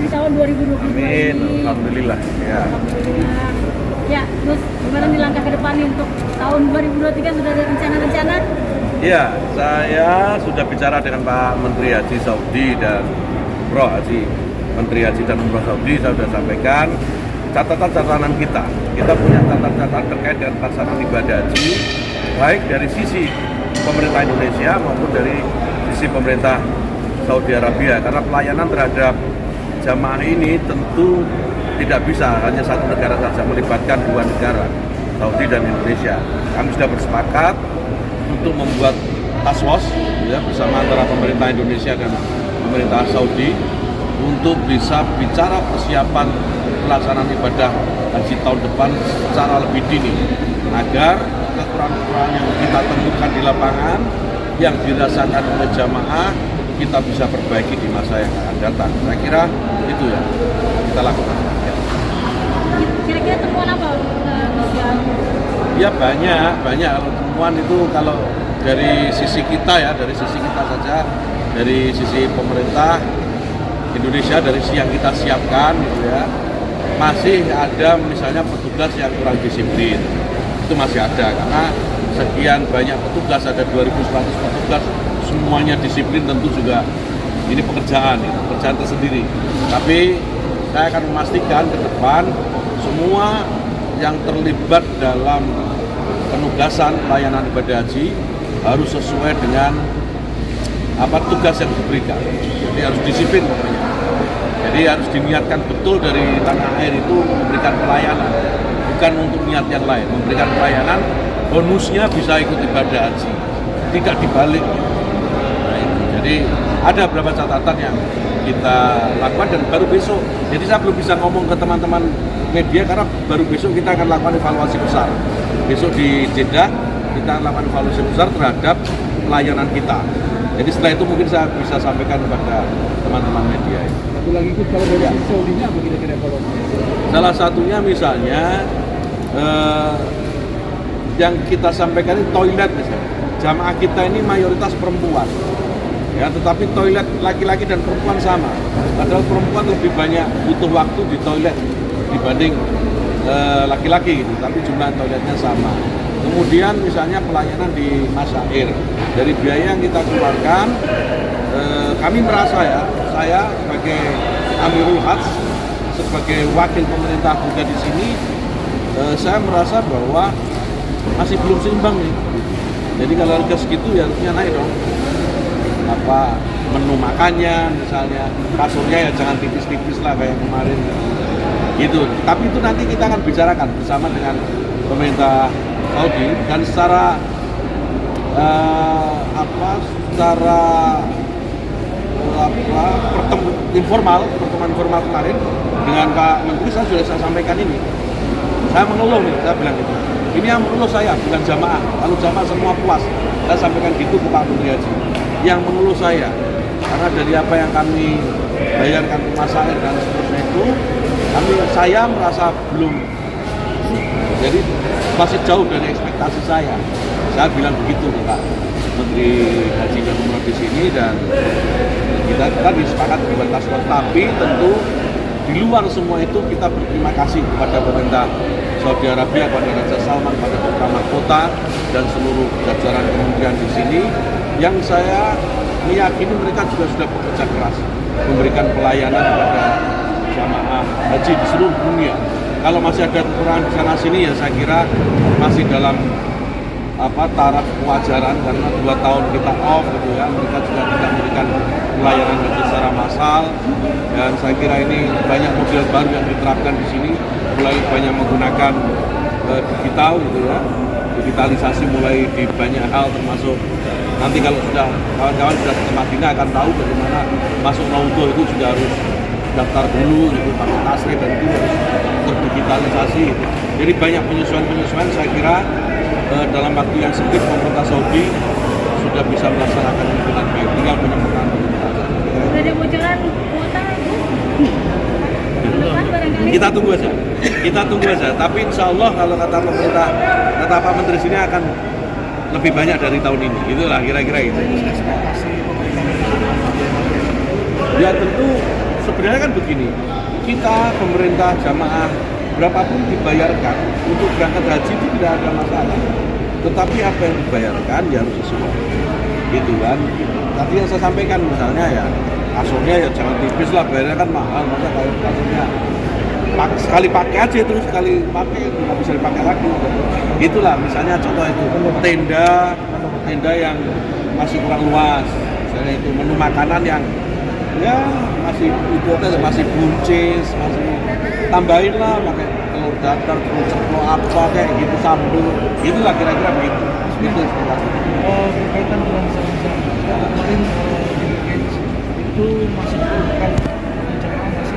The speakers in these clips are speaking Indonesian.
di tahun 2022 Amin, ini. alhamdulillah. Ya. Alhamdulillah. Ya, terus gimana nih langkah ke depan nih untuk tahun 2023, sudah ada rencana-rencana? Ya, saya sudah bicara dengan Pak Menteri Haji Saudi dan Umroh Haji. Menteri Haji dan Umroh Saudi saya sudah sampaikan catatan-catatan kita. Kita punya catatan-catatan terkait dengan pelaksanaan ibadah haji, baik dari sisi pemerintah Indonesia maupun dari sisi pemerintah Saudi Arabia. Karena pelayanan terhadap jamaah ini tentu tidak bisa hanya satu negara saja, melibatkan dua negara, Saudi dan Indonesia. Kami sudah bersepakat untuk membuat task force ya, bersama antara pemerintah Indonesia dan pemerintah Saudi untuk bisa bicara persiapan pelaksanaan ibadah haji tahun depan secara lebih dini, agar kekurangan-kekurangan yang kita temukan di lapangan yang dirasakan oleh jamaah kita bisa perbaiki di masa yang akan datang. Saya kira itu ya kita lakukan. Kira-kira temuan apa? Ya banyak kalau temuan itu, kalau dari sisi kita ya, dari sisi kita saja, dari sisi pemerintah Indonesia, dari sisi yang kita siapkan gitu ya, masih ada misalnya petugas yang kurang disiplin, itu masih ada, karena sekian banyak petugas, ada 2.100 petugas, semuanya disiplin tentu juga ini pekerjaan tersendiri. Tapi saya akan memastikan ke depan semua yang terlibat dalam penugasan pelayanan ibadah haji harus sesuai dengan tugas yang diberikan. Jadi harus disiplin pokoknya. Jadi harus diniatkan betul dari tanah air itu memberikan pelayanan, bukan untuk niat yang lain. Memberikan pelayanan, bonusnya bisa ikut ibadah haji, tidak dibalik. Nah, itu. Jadi ada beberapa catatan yang kita lakukan dan baru besok. Jadi saya belum bisa ngomong ke teman-teman media karena baru besok kita akan lakukan evaluasi besar. Besok di Jeddah kita akan lakukan evaluasi besar terhadap pelayanan kita. Jadi setelah itu mungkin saya bisa sampaikan kepada teman-teman media. Satu lagi itu kalau dari sisi Saudinya apa kira-kira evaluasi? Salah satunya misalnya yang kita sampaikan ini toilet misalnya. Jamaah kita ini mayoritas perempuan. Ya, tetapi toilet laki-laki dan perempuan sama. Padahal perempuan lebih banyak butuh waktu di toilet dibanding laki-laki gitu, tapi jumlah toiletnya sama. Kemudian misalnya pelayanan di masyair, dari biaya yang kita keluarkan, kami merasa ya, saya sebagai Amirul Hajj, sebagai wakil pemerintah juga di sini, saya merasa bahwa masih belum seimbang nih. Jadi kalau harga segitu ya harusnya naik dong. Menu makannya misalnya, kasurnya ya jangan tipis-tipis lah kayak kemarin gitu. Tapi itu nanti kita akan bicarakan bersama dengan pemerintah Saudi, dan secara pertemuan informal kemarin dengan Pak Menteri saya sudah sampaikan ini. Saya mengeluh nih, saya bilang gitu. Ini yang mengeluh saya, bukan jamaah. Kalau jamaah semua puas, saya sampaikan gitu ke Pak Menteri Haji. Yang mengeluh saya, karena dari apa yang kami bayarkan ke masyarakat dan seterusnya itu, saya merasa belum, jadi masih jauh dari ekspektasi saya. Saya bilang begitu ke Pak Menteri Haji dan Umroh di sini, dan kita disepakati buat task force. Tapi tentu di luar semua itu kita berterima kasih kepada pemerintah Saudi Arabia, kepada Raja Salman, kepada Putra Mahkota dan seluruh jajaran kementerian di sini, yang saya meyakini mereka juga sudah bekerja keras memberikan pelayanan kepada jamaah haji di seluruh dunia. Kalau masih ada kekurangan di sana sini ya saya kira masih dalam taraf kewajaran, karena 2 tahun kita off gitu ya, mereka juga tidak memberikan pelayanan haji secara massal, dan saya kira ini banyak model baru yang diterapkan di sini, mulai banyak menggunakan digital gitu ya, digitalisasi mulai di banyak hal, termasuk nanti kalau sudah kawan-kawan sudah ke Madinah akan tahu bagaimana masuk Raudhah itu juga harus daftar dulu gitu, pakai tasrif, dan itu harus terdigitalisasi. Jadi banyak penyesuaian saya kira dalam waktu yang sempit pemerintah Saudi sudah bisa melaksanakan itu dengan baik, tinggal penyempurnaan pemerintah. Sudah ada bocoran kuota depan barangkali? Kita tunggu aja. Tapi insya Allah kalau kata pemerintah, kata Pak Menteri sini akan lebih banyak dari tahun ini. Itulah kira-kira itu. Ya tentu sebenarnya kan begini, kita pemerintah jamaah berapapun dibayarkan untuk berangkat haji itu tidak ada masalah. Tetapi apa yang dibayarkan ya harus sesuai, gitu kan. Tadi yang saya sampaikan misalnya ya kasurnya ya jangan tipis lah, bayarnya kan mahal, masa kayak kasurnya sekali pakai aja terus sekali pakai nggak bisa dipakai lagi. Itulah misalnya contoh itu tenda yang masih kurang luas, misalnya itu menu makanan yang ya masih itu masih buncis, masih tambahin lah pakai telur dadar, telur ceplok apa kayak gitu, sambal, itulah kira-kira begitu. Itu Berkaitan dengan zam-zam kemarin di weekend itu masih diperlukan jamaah masih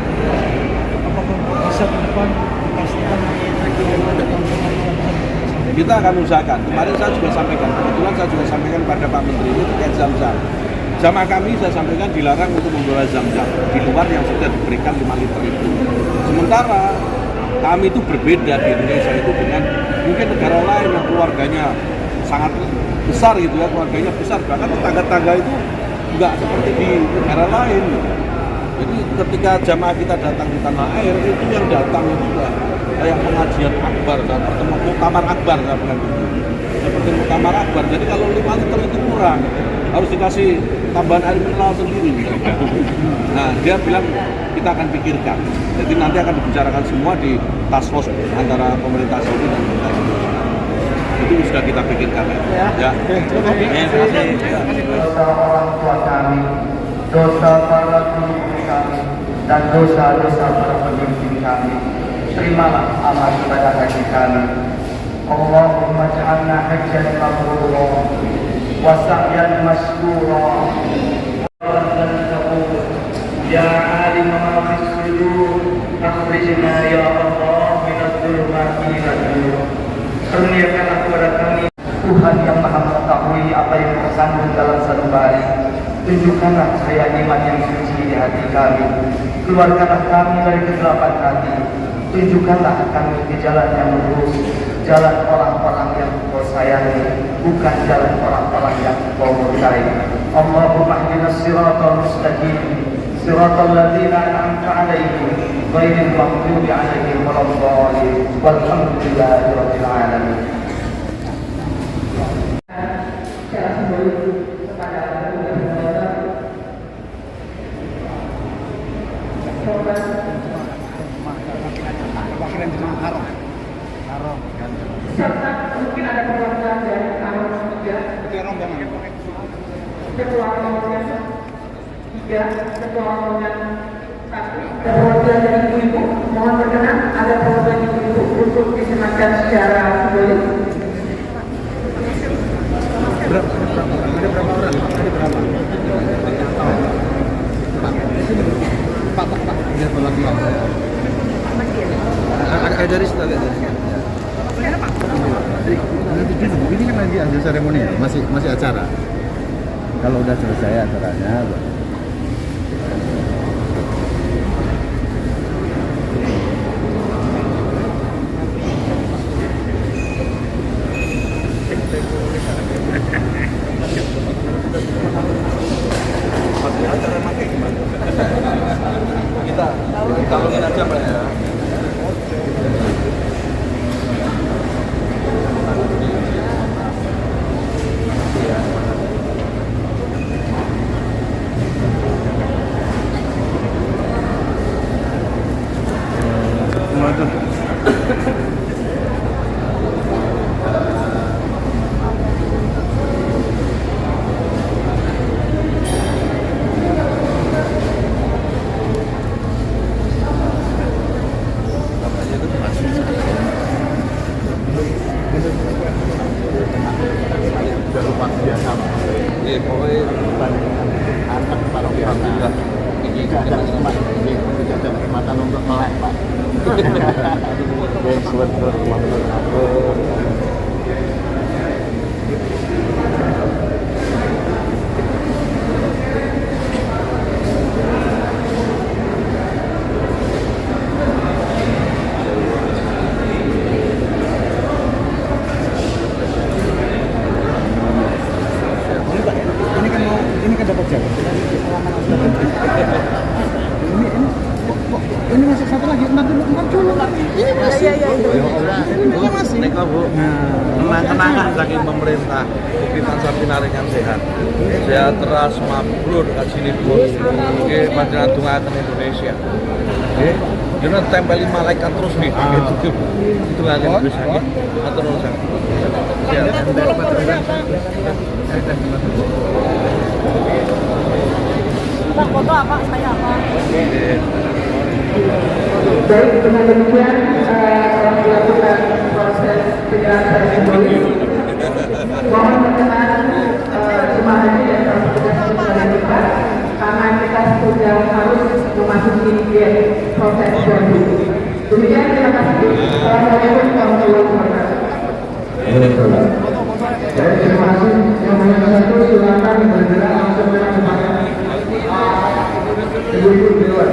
apakah bisa ke depan dipastikan ada tambahan zam-zam? kita akan usahakan. Kemarin saya juga sampaikan, kebetulan saya juga sampaikan pada Pak Menteri itu terkait zam-zam. Jamaah kami saya sampaikan dilarang untuk membawa zam-zam di luar yang sudah diberikan 5 liter itu. Sementara kami itu berbeda di Indonesia itu dengan mungkin negara lain yang keluarganya sangat besar gitu ya, keluarganya besar, bahkan tetangga-tetangga itu enggak seperti di negara lain. Jadi ketika jamaah kita datang di tanah air itu yang datang itu enggak kayak pengajian akbar dan pertemuan muktamar akbar saya bilang gitu. Seperti muktamar akbar. Jadi kalau 5 liter itu kurang, harus dikasih tambahan air mineral sendiri. Nah, dia bilang kita akan pikirkan. Jadi nanti akan dibicarakan semua di task force antara pemerintah Saudi dan pemerintah Indonesia. Itu sudah kita pikirkan. Ya. Terima kasih. Dosa orang tua kami, dosa para guru kami, dan dosa-dosa para pemimpin kami. Terimalah amal ibadah haji kami. Allahumma ja'alna hajjan mabrura wa sa'yan mashkura dan kabul. Ya alim ma fis sudur, akhrijna ya Allah min adh-dhulumati ila an-nur. Kurniakanlah kepada kami Tuhan yang Maha mengetahui apa yang tersandung dalam sanubari. Tunjukkanlah cahaya iman yang suci di hati kami. Keluarkanlah kami dari kegelapan hati. Tunjukkanlah kami ke jalan yang lurus, jalan orang-orang yang Kau sayangi, bukan jalan orang-orang yang Kau murkai. Allahumma ihdinas siratal mustaqim, siratal ladzina an'amta 'alaihim, ghairil maghdubi 'alaihim waladdallin. Walhamdulillahi rabbil alamin. Secara simbolik kepada Perwakilan jemaah haram. serta mungkin ada perwakilan dari Arab juga, Itu rombongan. ketua rombongan 3, ketua rombongan 1, perwakilan dari ibu-ibu. Mohon berkenan ada perwakilan ibu-ibu untuk disematkan secara simbolik. Berapa? Ada berapa orang? Ada berapa? Pak. Ini perwakilan. Ada dari situ, ada dari situ. Ini kan lagi ada seremoni ya, masih acara. Kalau udah selesai acaranya, Kita tolongin aja Pak ya. ini kan dapat jam. Ini Ini masih satu lagi, empat dulu. Ini masih. Ini masih. Neka Bu, kenang-kenangan saking pemerintah kita sapi naringan sehat. Sehat terus mabrur kasini pun. Oke, panjenengan dongaken Indonesia. Oke, jangan tempeli malaikat terus nih. Itu lagi bisa nih. Atur nusa. Pak, foto apa? Saya apa? Baik, dengan demikian telah dilakukan proses penyelesaian simbolis. Mohon berkenan jemaah haji dan para petugas pemerintah karena kita sudah harus memasuki gate proses boarding. Demikian, terima kasih. Assalamualaikum warahmatullahi wabarakatuh. Baik, terima kasih. Yang nomor satu silakan bergerak langsung ke tempat ibu-ibu di luar.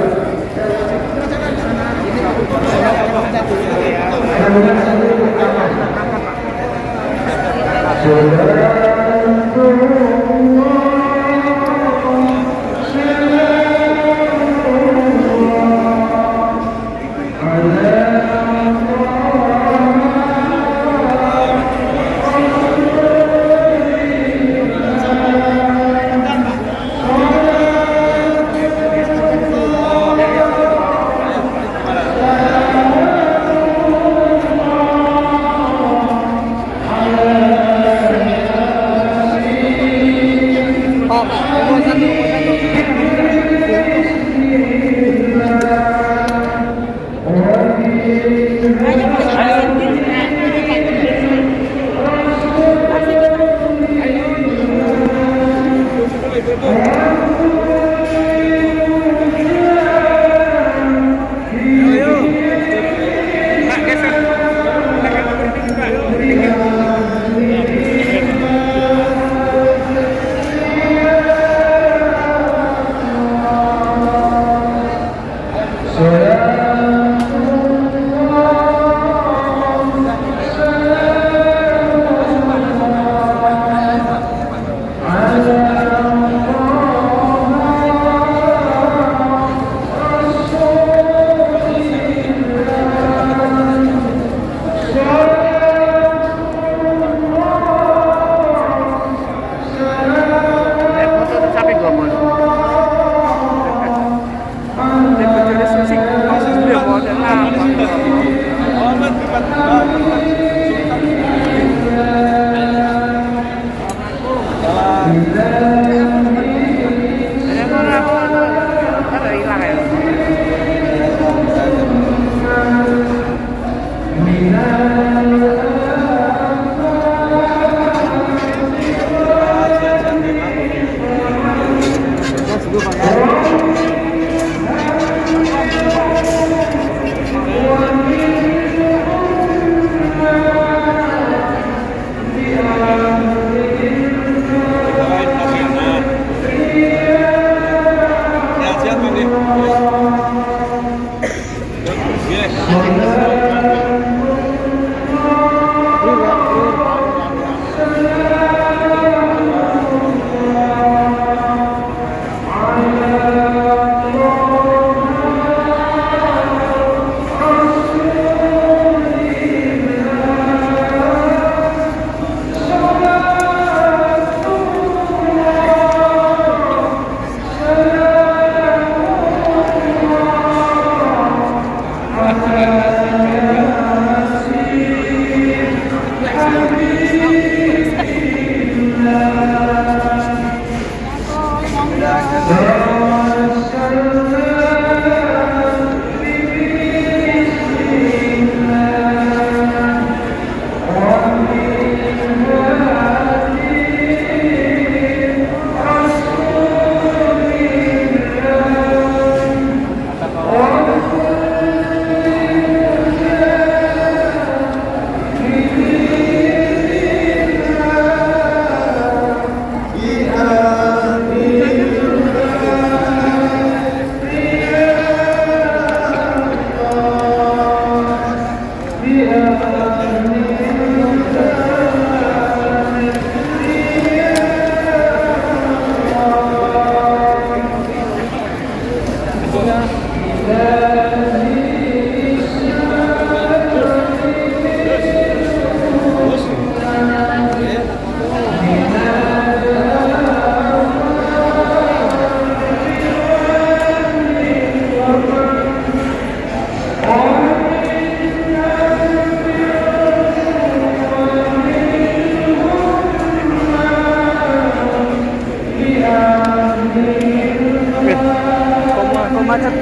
Kok macet?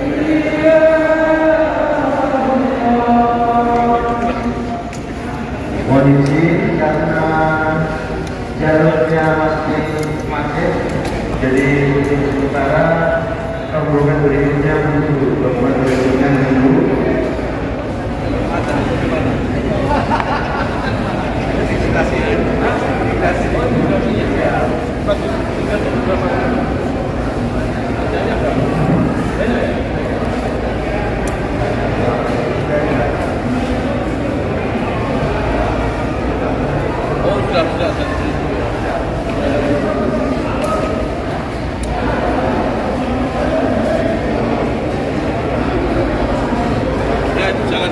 Kondisi karena jalurnya masih macet, jadi untuk sementara rombongan berikutnya menunggu, rombongan berikutnya menunggu. Oh, sudah. Ya, itu jalan.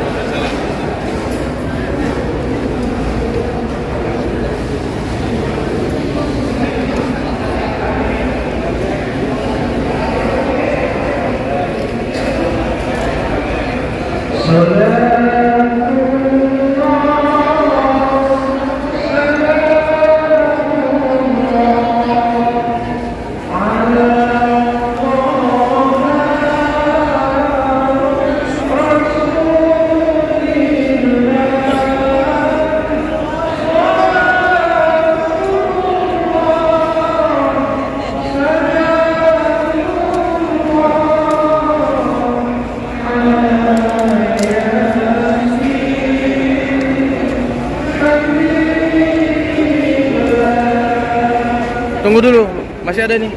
Tunggu dulu, masih ada nih.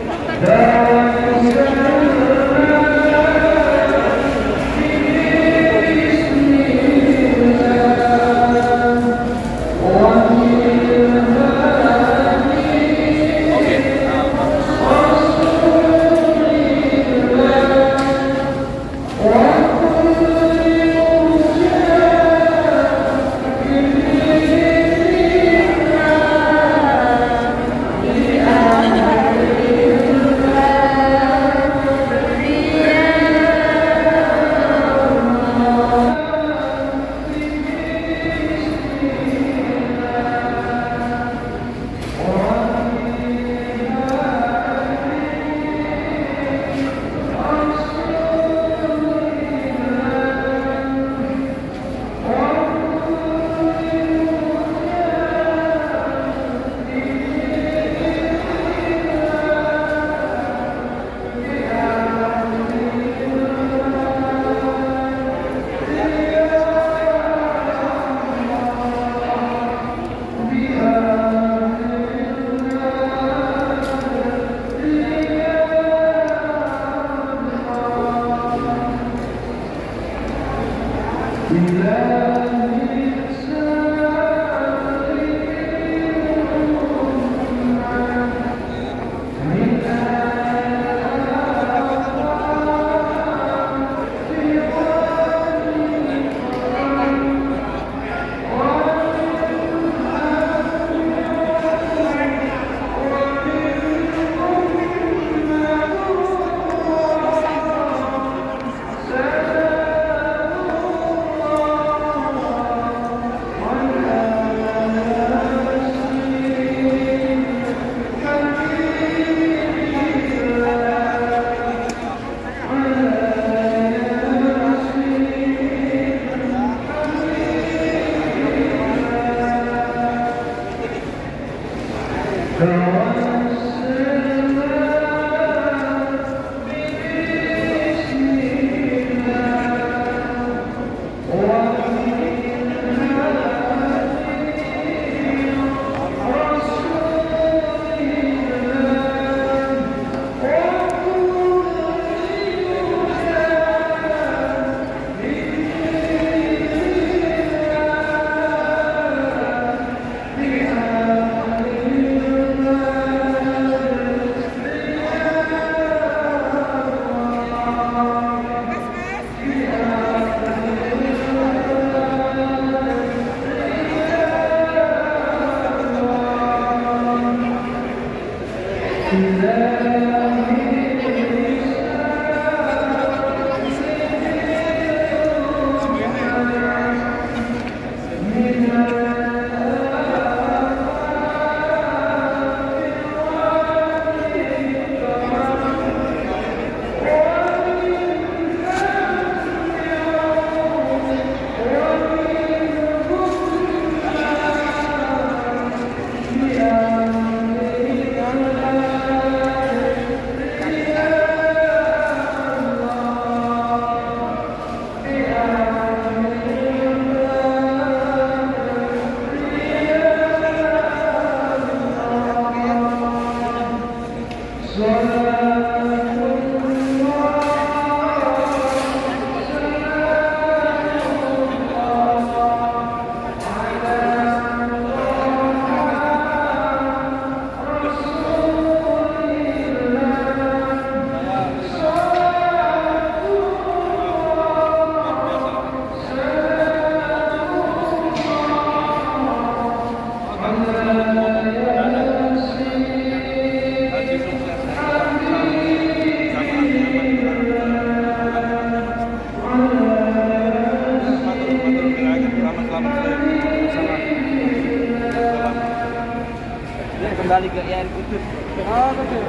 kembali ke IAIN Kudus. Oh, betul.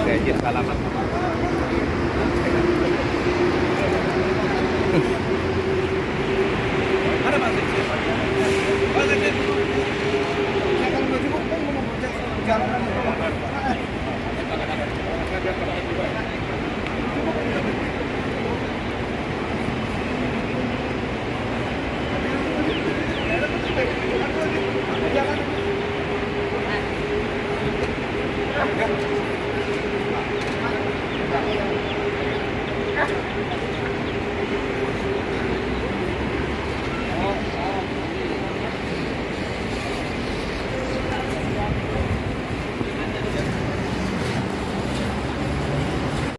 Saya izin salaman. Ada Pak Sekjen? Pak Sekjen. Saya kalau nggak cukup, mau ngomong